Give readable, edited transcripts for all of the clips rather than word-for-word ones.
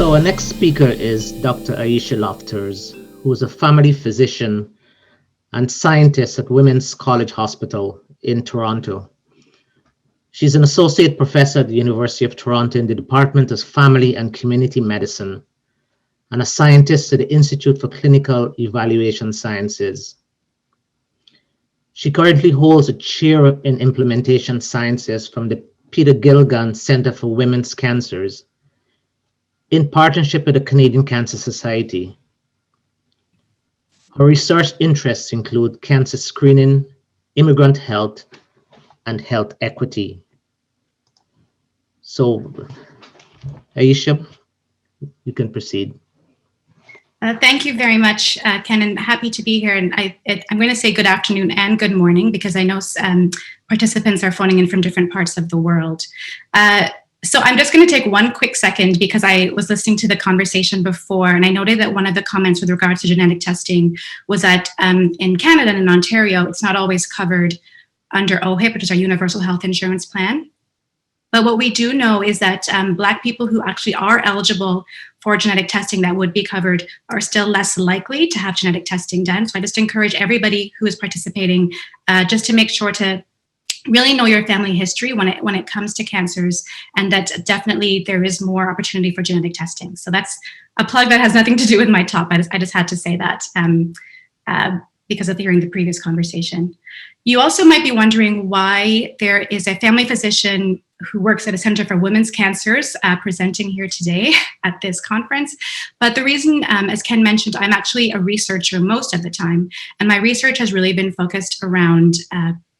So our next speaker is Dr. Aisha Lofters, who is a family physician and scientist at Women's College Hospital in Toronto. She's an associate professor at the University of Toronto in the Department of Family and Community Medicine and a scientist at the Institute for Clinical Evaluation Sciences. She currently holds a chair in implementation sciences from the Peter Gilligan Center for Women's Cancers in partnership with the Canadian Cancer Society. Her research interests include cancer screening, immigrant health, and health equity. So, Aisha, you can proceed. Thank you very much, Ken, and happy to be here. And I'm going to say good afternoon and good morning because I know participants are phoning in from different parts of the world. So I'm just going to take one quick second because I was listening to the conversation before, and I noted that one of the comments with regards to genetic testing was that in Canada and in Ontario, it's not always covered under OHIP, which is our Universal Health Insurance Plan. But what we do know is that Black people who actually are eligible for genetic testing that would be covered are still less likely to have genetic testing done. So I just encourage everybody who is participating just to make sure to really know your family history when it comes to cancers, and that definitely there is more opportunity for genetic testing. So that's a plug that has nothing to do with my talk. I just had to say that because of hearing the previous conversation. You also might be wondering why there is a family physician who works at a Center for Women's Cancers presenting here today at this conference. But the reason, as Ken mentioned, I'm actually a researcher most of the time, and my research has really been focused around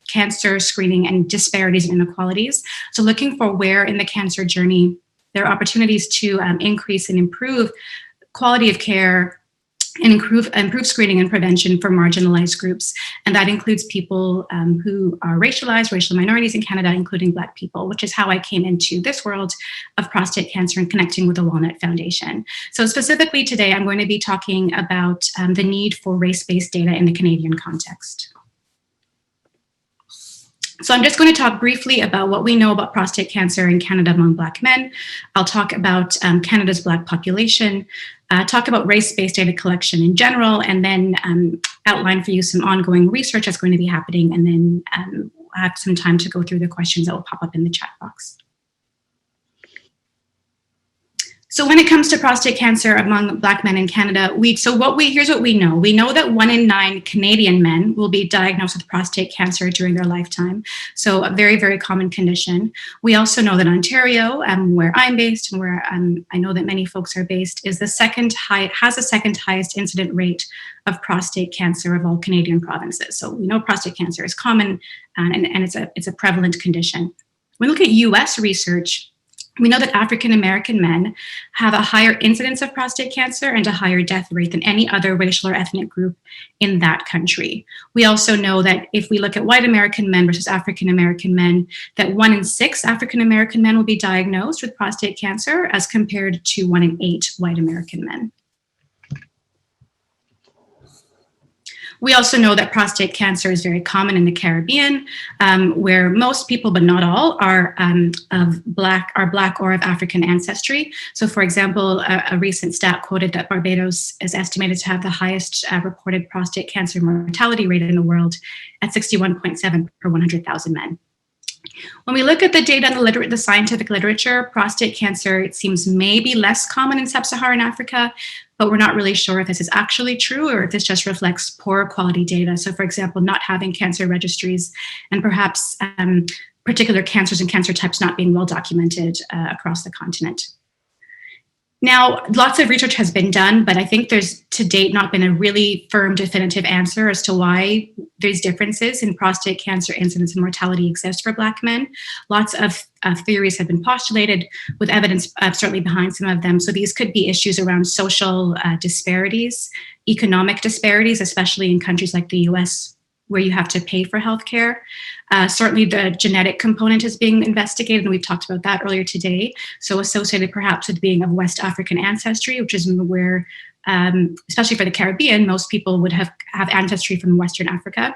cancer screening and disparities and inequalities. So looking for where in the cancer journey there are opportunities to increase and improve quality of care and improve screening and prevention for marginalized groups. And that includes people who are racialized, racial minorities in Canada, including Black people, which is how I came into this world of prostate cancer and connecting with the Walnut Foundation. So specifically today, I'm going to be talking about the need for race-based data in the Canadian context. So I'm just going to talk briefly about what we know about prostate cancer in Canada among Black men. I'll talk about Canada's Black population, talk about race-based data collection in general, and then outline for you some ongoing research that's going to be happening, and then have some time to go through the questions that will pop up in the chat box. So when it comes to prostate cancer among Black men in Canada, here's what we know. We know that 1 in 9 Canadian men will be diagnosed with prostate cancer during their lifetime. So a very, very common condition. We also know that Ontario, where I'm based and where I know that many folks are based, has the second highest incident rate of prostate cancer of all Canadian provinces. So we know prostate cancer is common and it's a prevalent condition. When we look at US research, we know that African-American men have a higher incidence of prostate cancer and a higher death rate than any other racial or ethnic group in that country. We also know that if we look at white American men versus African-American men, that 1 in 6 African-American men will be diagnosed with prostate cancer as compared to 1 in 8 white American men. We also know that prostate cancer is very common in the Caribbean, where most people, but not all, are Black or of African ancestry. So for example, a recent stat quoted that Barbados is estimated to have the highest reported prostate cancer mortality rate in the world at 61.7 per 100,000 men. When we look at the data in the scientific literature, prostate cancer, it seems maybe less common in sub-Saharan Africa, but we're not really sure if this is actually true or if this just reflects poor quality data. So for example, not having cancer registries and perhaps particular cancers and cancer types not being well documented across the continent. Now, lots of research has been done, but I think there's to date not been a really firm definitive answer as to why these differences in prostate cancer incidence and mortality exist for Black men. Lots of theories have been postulated with evidence certainly behind some of them. So these could be issues around social disparities, economic disparities, especially in countries like the US, where you have to pay for healthcare. Certainly the genetic component is being investigated, and we've talked about that earlier today. So associated perhaps with being of West African ancestry, which is where, especially for the Caribbean, most people would have ancestry from Western Africa.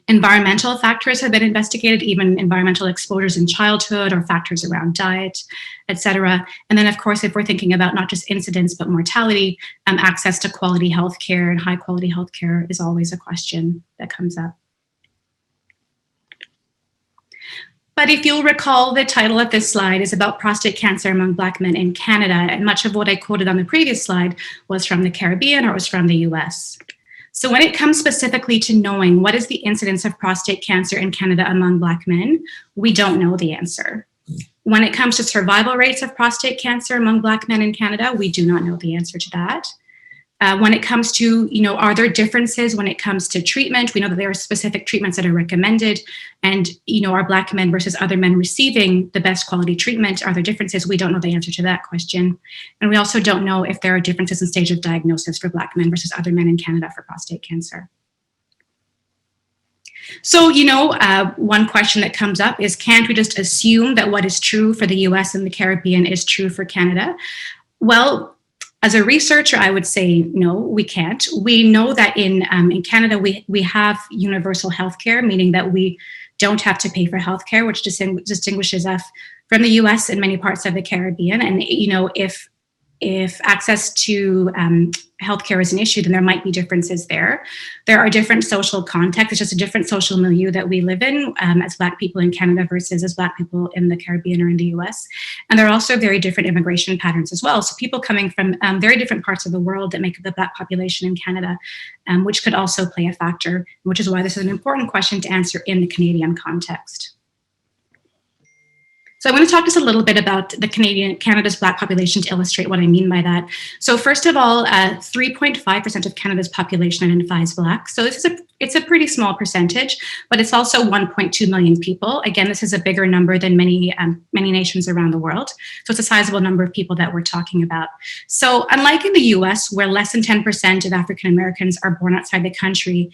Environmental factors have been investigated, even environmental exposures in childhood or factors around diet, etc. And then, of course, if we're thinking about not just incidence, but mortality, access to quality healthcare and high quality healthcare is always a question that comes up. But if you'll recall, the title of this slide is about prostate cancer among Black men in Canada, and much of what I quoted on the previous slide was from the Caribbean or was from the US. So when it comes specifically to knowing what is the incidence of prostate cancer in Canada among Black men, we don't know the answer. When it comes to survival rates of prostate cancer among Black men in Canada, we do not know the answer to that. When it comes to, are there differences when it comes to treatment? We know that there are specific treatments that are recommended, and, are Black men versus other men receiving the best quality treatment? Are there differences? We don't know the answer to that question. And we also don't know if there are differences in stage of diagnosis for Black men versus other men in Canada for prostate cancer. So, one question that comes up is, can't we just assume that what is true for the US and the Caribbean is true for Canada? Well, as a researcher, I would say, no, we can't. We know that in Canada, we have universal healthcare, meaning that we don't have to pay for healthcare, which distinguishes us from the US and many parts of the Caribbean. And, if access to healthcare is an issue, then there might be differences there. There are different social contexts. It's just a different social milieu that we live in as Black people in Canada versus as Black people in the Caribbean or in the US. And there are also very different immigration patterns as well. So people coming from very different parts of the world that make up the Black population in Canada, which could also play a factor, which is why this is an important question to answer in the Canadian context. So I'm going to talk just a little bit about Canada's Black population to illustrate what I mean by that. So first of all, 3.5% of Canada's population identifies Black. So it's a pretty small percentage, but it's also 1.2 million people. Again, this is a bigger number than many nations around the world. So it's a sizable number of people that we're talking about. So unlike in the US, where less than 10% of African Americans are born outside the country,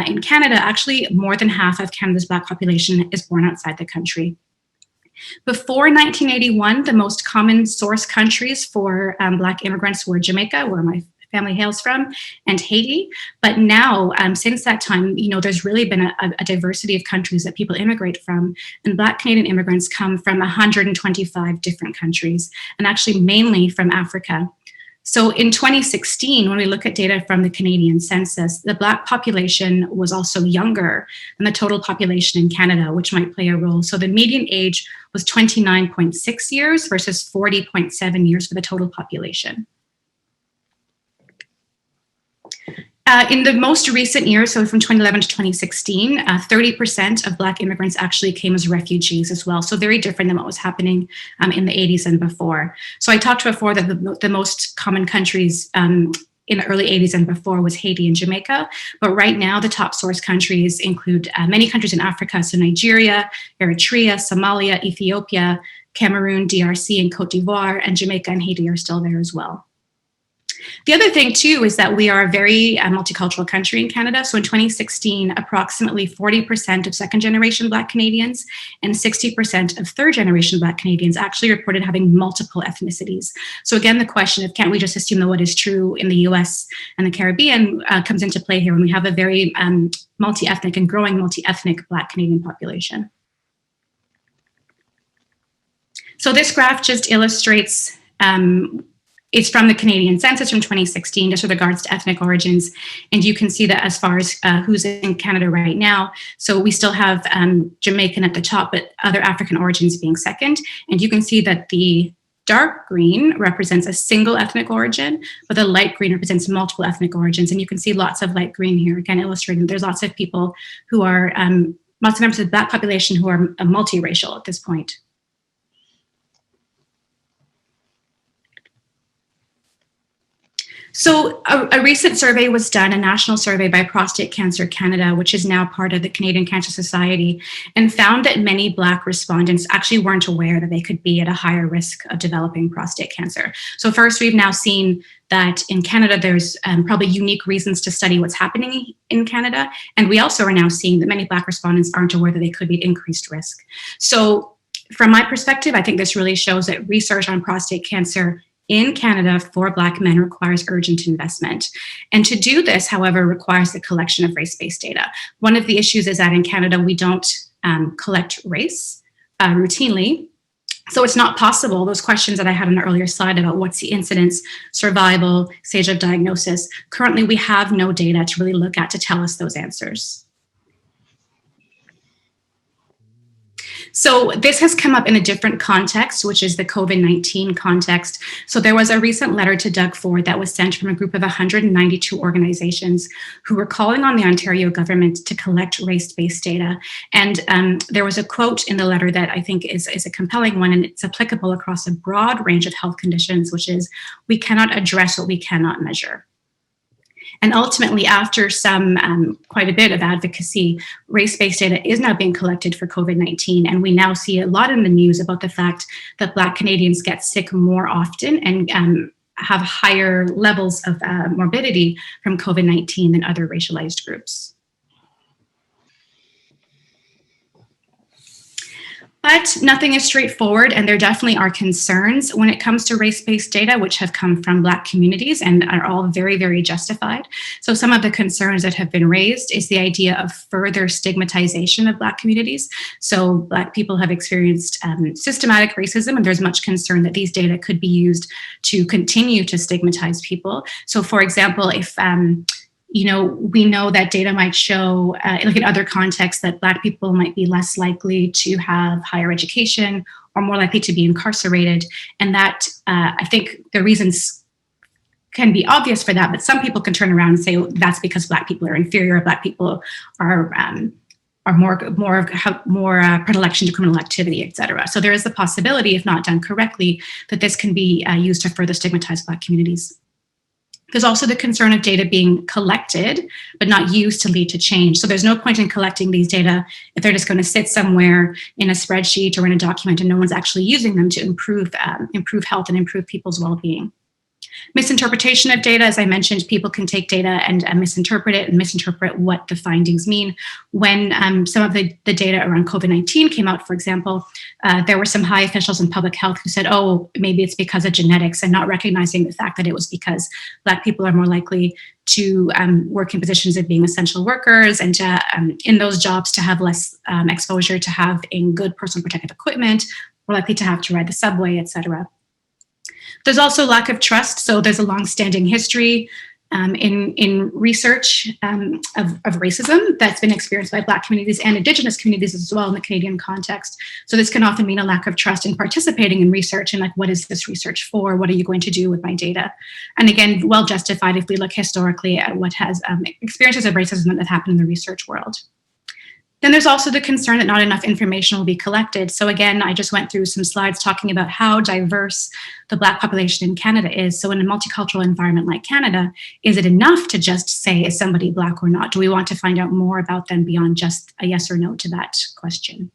in Canada, actually more than half of Canada's Black population is born outside the country. Before 1981, the most common source countries for Black immigrants were Jamaica, where my family hails from, and Haiti. But now, since that time, there's really been a diversity of countries that people immigrate from. And Black Canadian immigrants come from 125 different countries, and actually mainly from Africa. So in 2016, when we look at data from the Canadian census, the Black population was also younger than the total population in Canada, which might play a role. So the median age was 29.6 years versus 40.7 years for the total population. In the most recent years, so from 2011 to 2016, 30% of Black immigrants actually came as refugees as well. So very different than what was happening in the 80s and before. So I talked before that the most common countries in the early 80s and before was Haiti and Jamaica. But right now, the top source countries include many countries in Africa. So Nigeria, Eritrea, Somalia, Ethiopia, Cameroon, DRC, and Cote d'Ivoire, and Jamaica and Haiti are still there as well. The other thing, too, is that we are a very multicultural country in Canada. So in 2016, approximately 40% of second-generation Black Canadians and 60% of third-generation Black Canadians actually reported having multiple ethnicities. So again, the question of can't we just assume that what is true in the US and the Caribbean comes into play here when we have a very multi-ethnic and growing multi-ethnic Black Canadian population. So this graph just illustrates it's from the Canadian census from 2016, just with regards to ethnic origins. And you can see that as far as who's in Canada right now. So we still have Jamaican at the top, but other African origins being second. And you can see that the dark green represents a single ethnic origin, but the light green represents multiple ethnic origins. And you can see lots of light green here, again, illustrating there's lots of people who are, lots of members of the Black population who are multiracial at this point. So a recent survey was done, a national survey by Prostate Cancer Canada, which is now part of the Canadian Cancer Society, and found that many Black respondents actually weren't aware that they could be at a higher risk of developing prostate cancer. So first, we've now seen that in Canada, there's probably unique reasons to study what's happening in Canada. And we also are now seeing that many Black respondents aren't aware that they could be at increased risk. So from my perspective, I think this really shows that research on prostate cancer in Canada for Black men requires urgent investment. And to do this, however, requires the collection of race-based data. One of the issues is that in Canada, we don't collect race routinely. So it's not possible, those questions that I had on an earlier slide about what's the incidence, survival, stage of diagnosis, currently we have no data to really look at to tell us those answers. So this has come up in a different context, which is the COVID-19 context. So there was a recent letter to Doug Ford that was sent from a group of 192 organizations who were calling on the Ontario government to collect race-based data. And there was a quote in the letter that I think is a compelling one, and it's applicable across a broad range of health conditions, which is, we cannot address what we cannot measure. And ultimately, after some quite a bit of advocacy, race-based data is now being collected for COVID-19. And we now see a lot in the news about the fact that Black Canadians get sick more often and have higher levels of morbidity from COVID-19 than other racialized groups. But nothing is straightforward, and there definitely are concerns when it comes to race-based data, which have come from Black communities and are all very, very justified. So some of the concerns that have been raised is the idea of further stigmatization of Black communities. So Black people have experienced systematic racism, and there's much concern that these data could be used to continue to stigmatize people. So for example, if we know that data might show, like in other contexts, that Black people might be less likely to have higher education or more likely to be incarcerated. And that, I think the reasons can be obvious for that, but some people can turn around and say, that's because Black people are inferior, Black people are more predilection to criminal activity, et cetera. So there is the possibility, if not done correctly, that this can be used to further stigmatize Black communities. There's also the concern of data being collected, but not used to lead to change. So there's no point in collecting these data if they're just going to sit somewhere in a spreadsheet or in a document and no one's actually using them to improve health and improve people's well-being. Misinterpretation of data, as I mentioned, people can take data and misinterpret it and misinterpret what the findings mean. When some of the data around COVID-19 came out, for example, there were some high officials in public health who said, oh, maybe it's because of genetics, and not recognizing the fact that it was because Black people are more likely to work in positions of being essential workers and to, in those jobs to have less exposure to having good personal protective equipment, more likely to have to ride the subway, et cetera. There's also lack of trust. So there's a longstanding history in research of racism that's been experienced by Black communities and Indigenous communities as well in the Canadian context. So this can often mean a lack of trust in participating in research and like, what is this research for? What are you going to do with my data? And again, well justified if we look historically at what has experiences of racism that have happened in the research world. Then there's also the concern that not enough information will be collected. So again, I just went through some slides talking about how diverse the Black population in Canada is. So in a multicultural environment like Canada, is it enough to just say, is somebody Black or not? Do we want to find out more about them beyond just a yes or no to that question?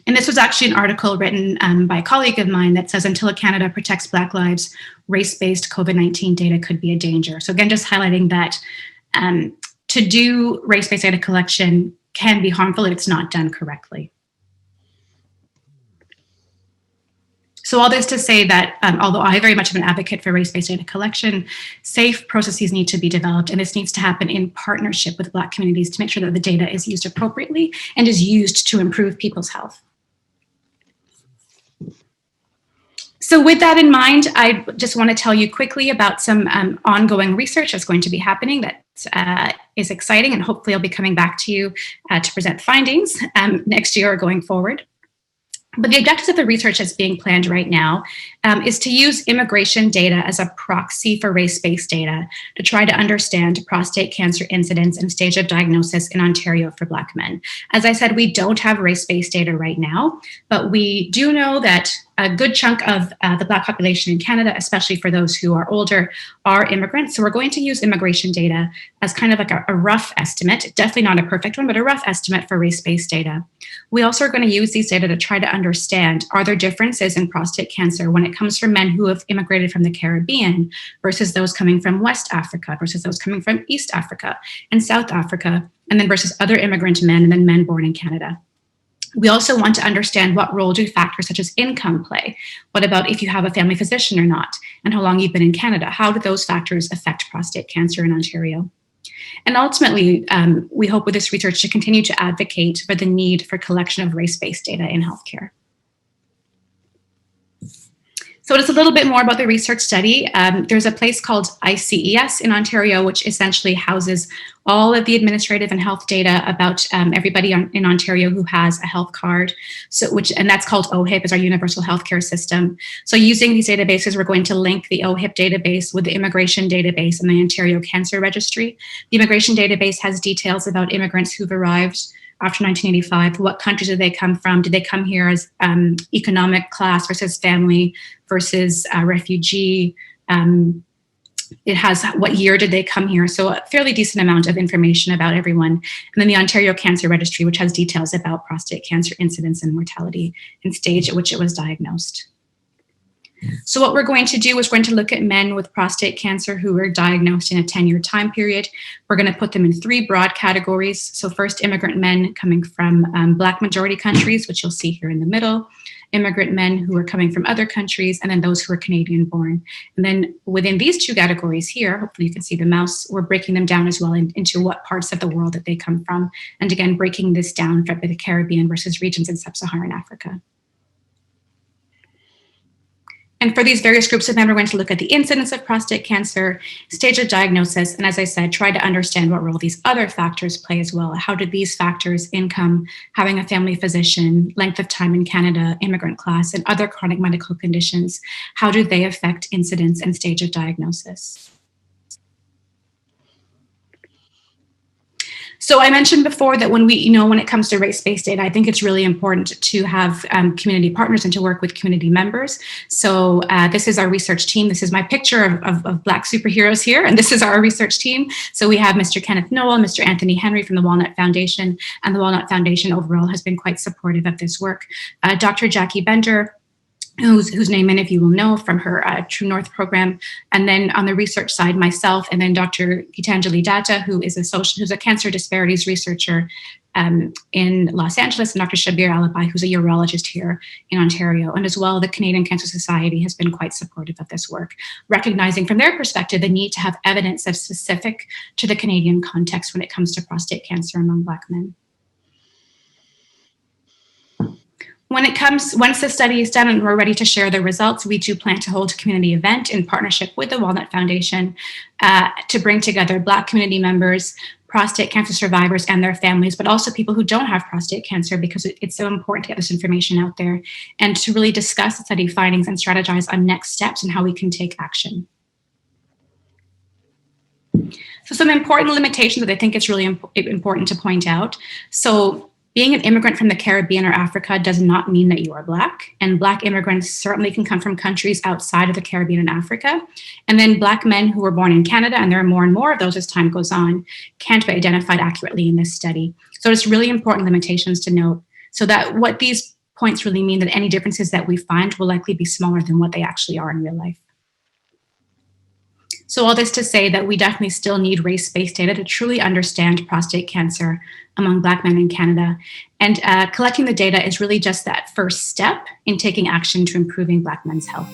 And this was actually an article written by a colleague of mine that says, until Canada protects Black lives, race-based COVID-19 data could be a danger. So again, just highlighting that to do race-based data collection can be harmful if it's not done correctly. So all this to say that although I very much am an advocate for race-based data collection, safe processes need to be developed, and this needs to happen in partnership with Black communities to make sure that the data is used appropriately and is used to improve people's health. So with that in mind, I just want to tell you quickly about some ongoing research that's going to be happening that is exciting, and hopefully I'll be coming back to you to present findings next year or going forward. But the objectives of the research that's being planned right now is to use immigration data as a proxy for race-based data to try to understand prostate cancer incidence and stage of diagnosis in Ontario for Black men. As I said, we don't have race-based data right now, but we do know that a good chunk of the Black population in Canada, especially for those who are older, are immigrants. So we're going to use immigration data as kind of like a rough estimate, definitely not a perfect one, but a rough estimate for race-based data. We also are going to use these data to try to understand, are there differences in prostate cancer when it comes from men who have immigrated from the Caribbean versus those coming from West Africa versus those coming from East Africa and South Africa, and then versus other immigrant men and then men born in Canada. We also want to understand what role do factors such as income play? What about if you have a family physician or not? And how long you've been in Canada? How do those factors affect prostate cancer in Ontario? And ultimately, we hope with this research to continue to advocate for the need for collection of race-based data in healthcare. So just a little bit more about the research study. There's a place called ICES in Ontario, which essentially houses all of the administrative and health data about everybody in Ontario who has a health card. And that's called OHIP, is our universal healthcare system. So using these databases, we're going to link the OHIP database with the immigration database and the Ontario Cancer Registry. The immigration database has details about immigrants who've arrived after 1985. What countries did they come from? Did they come here as economic class versus family versus refugee? It has what year did they come here? So a fairly decent amount of information about everyone. And then the Ontario Cancer Registry, which has details about prostate cancer incidence and mortality and stage at which it was diagnosed. So what we're going to do is we're going to look at men with prostate cancer who were diagnosed in a 10-year time period. We're going to put them in 3 broad categories. So first, immigrant men coming from Black majority countries, which you'll see here in the middle, immigrant men who are coming from other countries, and then those who are Canadian born. And then within these 2 categories here, hopefully you can see the mouse, we're breaking them down as well into what parts of the world that they come from. And again, breaking this down for the Caribbean versus regions in sub-Saharan Africa. And for these various groups of men, we're going to look at the incidence of prostate cancer, stage of diagnosis, and as I said, try to understand what role these other factors play as well. How do these factors, income, having a family physician, length of time in Canada, immigrant class, and other chronic medical conditions, how do they affect incidence and stage of diagnosis? So I mentioned before that when it comes to race-based data, I think it's really important to have community partners and to work with community members. So this is our research team. This is my picture of Black superheroes here, and this is our research team. So we have Mr. Kenneth Noel, Mr. Anthony Henry from the Walnut Foundation, and the Walnut Foundation overall has been quite supportive of this work. Dr. Jackie Bender, whose name many of you will know from her True North program. And then on the research side, myself, and then Dr. Gitanjali Datta, who's a cancer disparities researcher in Los Angeles, and Dr. Shabir Alibi, who's a urologist here in Ontario. And as well, the Canadian Cancer Society has been quite supportive of this work, recognizing from their perspective the need to have evidence that's specific to the Canadian context when it comes to prostate cancer among Black men. Once the study is done and we're ready to share the results, we do plan to hold a community event in partnership with the Walnut Foundation to bring together Black community members, prostate cancer survivors and their families, but also people who don't have prostate cancer, because it's so important to get this information out there and to really discuss the study findings and strategize on next steps and how we can take action. So some important limitations that I think it's really important to point out. So being an immigrant from the Caribbean or Africa does not mean that you are Black, and Black immigrants certainly can come from countries outside of the Caribbean and Africa. And then Black men who were born in Canada, and there are more and more of those as time goes on, can't be identified accurately in this study. So it's really important limitations to note, so that what these points really mean that any differences that we find will likely be smaller than what they actually are in real life. So all this to say that we definitely still need race-based data to truly understand prostate cancer among Black men in Canada. And collecting the data is really just that first step in taking action to improving Black men's health.